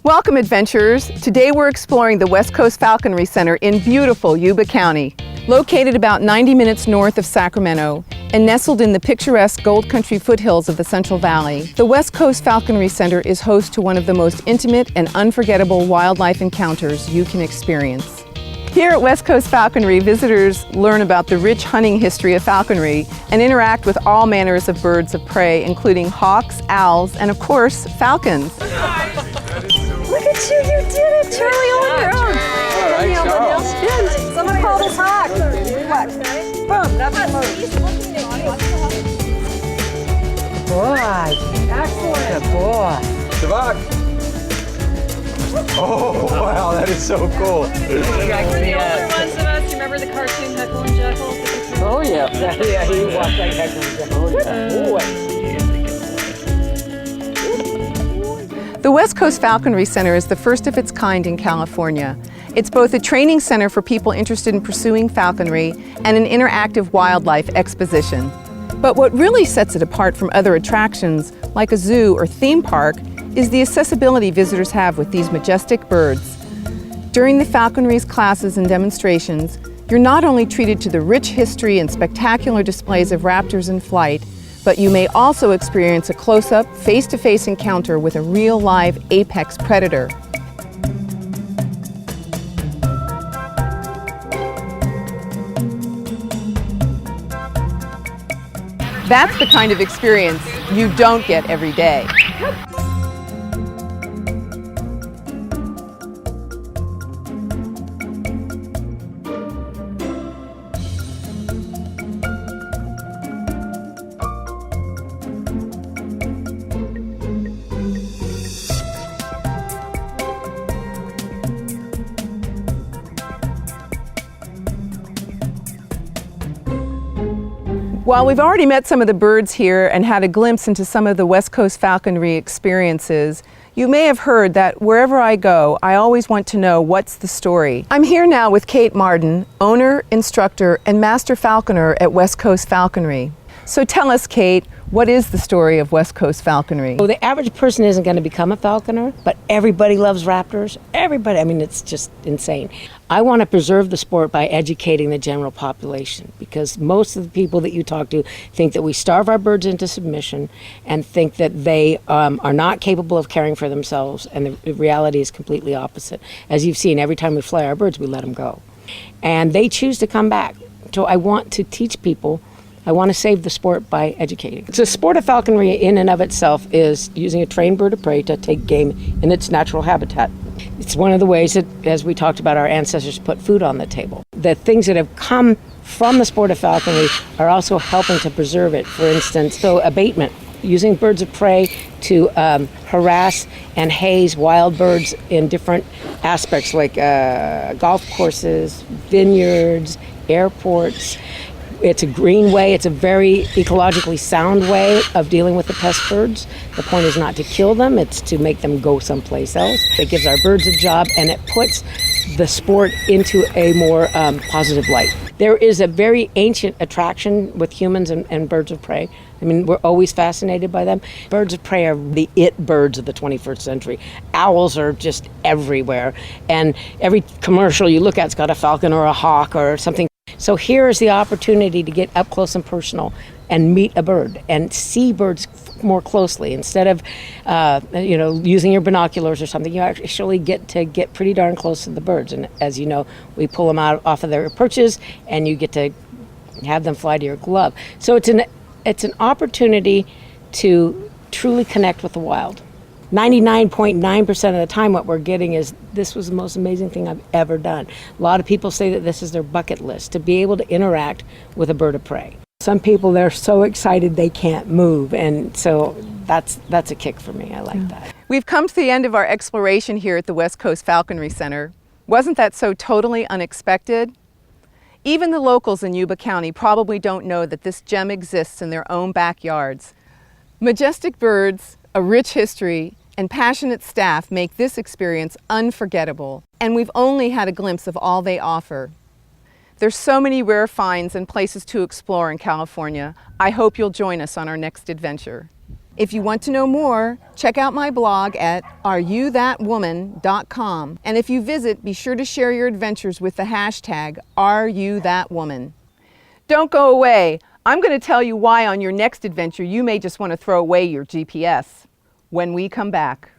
Welcome, adventurers! Today we're exploring the West Coast Falconry Center in beautiful Yuba County. Located about 90 minutes north of Sacramento and nestled in the picturesque Gold Country foothills of the Central Valley, the West Coast Falconry Center is host to one of the most intimate and unforgettable wildlife encounters you can experience. Here at West Coast Falconry, visitors learn about the rich hunting history of falconry and interact with all manners of birds of prey, including hawks, owls, and of course, falcons. Look at you, you did it, Charlie, on your own. Someone called us hawk. What? Boom, nothing moves. Boy, excellent. Good boy. Shavak. Oh, wow, that is so cool. We're the older ones of us. You remember the cartoon Heckle and Jekyll? Oh, yeah. Yeah, he walked like Heckle and Jekyll. Boy. The West Coast Falconry Center is the first of its kind in California. It's both a training center for people interested in pursuing falconry and an interactive wildlife exposition. But what really sets it apart from other attractions, like a zoo or theme park, is the accessibility visitors have with these majestic birds. During the falconry's classes and demonstrations, you're not only treated to the rich history and spectacular displays of raptors in flight, but you may also experience a close-up, face-to-face encounter with a real live apex predator. That's the kind of experience you don't get every day. While we've already met some of the birds here and had a glimpse into some of the West Coast Falconry experiences, you may have heard that wherever I go, I always want to know what's the story. I'm here now with Kate Martin, owner, instructor, and master falconer at West Coast Falconry. So tell us, Kate, what is the story of West Coast Falconry? Well, the average person isn't going to become a falconer, but everybody loves raptors. Everybody, I mean, it's just insane. I want to preserve the sport by educating the general population, because most of the people that you talk to think that we starve our birds into submission and think that they are not capable of caring for themselves, and the reality is completely opposite. As you've seen, every time we fly our birds, we let them go. And they choose to come back. So I want to teach people. I want to save the sport by educating. The sport of falconry in and of itself is using a trained bird of prey to take game in its natural habitat. It's one of the ways that, as we talked about, our ancestors put food on the table. The things that have come from the sport of falconry are also helping to preserve it. For instance, so abatement, using birds of prey to harass and haze wild birds in different aspects, like golf courses, vineyards, airports. It's a green way. It's a very ecologically sound way of dealing with the pest birds. The point is not to kill them. It's to make them go someplace else. It gives our birds a job, and it puts the sport into a more positive light. There is a very ancient attraction with humans and birds of prey. I mean, we're always fascinated by them. Birds of prey are the it birds of the 21st century. Owls are just everywhere. And every commercial you look at's got a falcon or a hawk or something. So here is the opportunity to get up close and personal and meet a bird and see birds more closely. Instead of using your binoculars or something, you actually get to get pretty darn close to the birds. And as you know, we pull them out off of their perches, and you get to have them fly to your glove. So it's an opportunity to truly connect with the wild. 99.9% of the time what we're getting is, this was the most amazing thing I've ever done. A lot of people say that this is their bucket list, to be able to interact with a bird of prey. Some people, they're so excited they can't move, and so that's a kick for me. I like that. We've come to the end of our exploration here at the West Coast Falconry Center. Wasn't that so totally unexpected? Even the locals in Yuba County probably don't know that this gem exists in their own backyards. Majestic birds, a rich history, and passionate staff make this experience unforgettable, and we've only had a glimpse of all they offer. There's so many rare finds and places to explore in California. I hope you'll join us on our next adventure. If you want to know more, check out my blog at areyouthatwoman.com. And if you visit, be sure to share your adventures with the hashtag #AreYouThatWoman. Don't go away. I'm going to tell you why on your next adventure you may just want to throw away your GPS when we come back.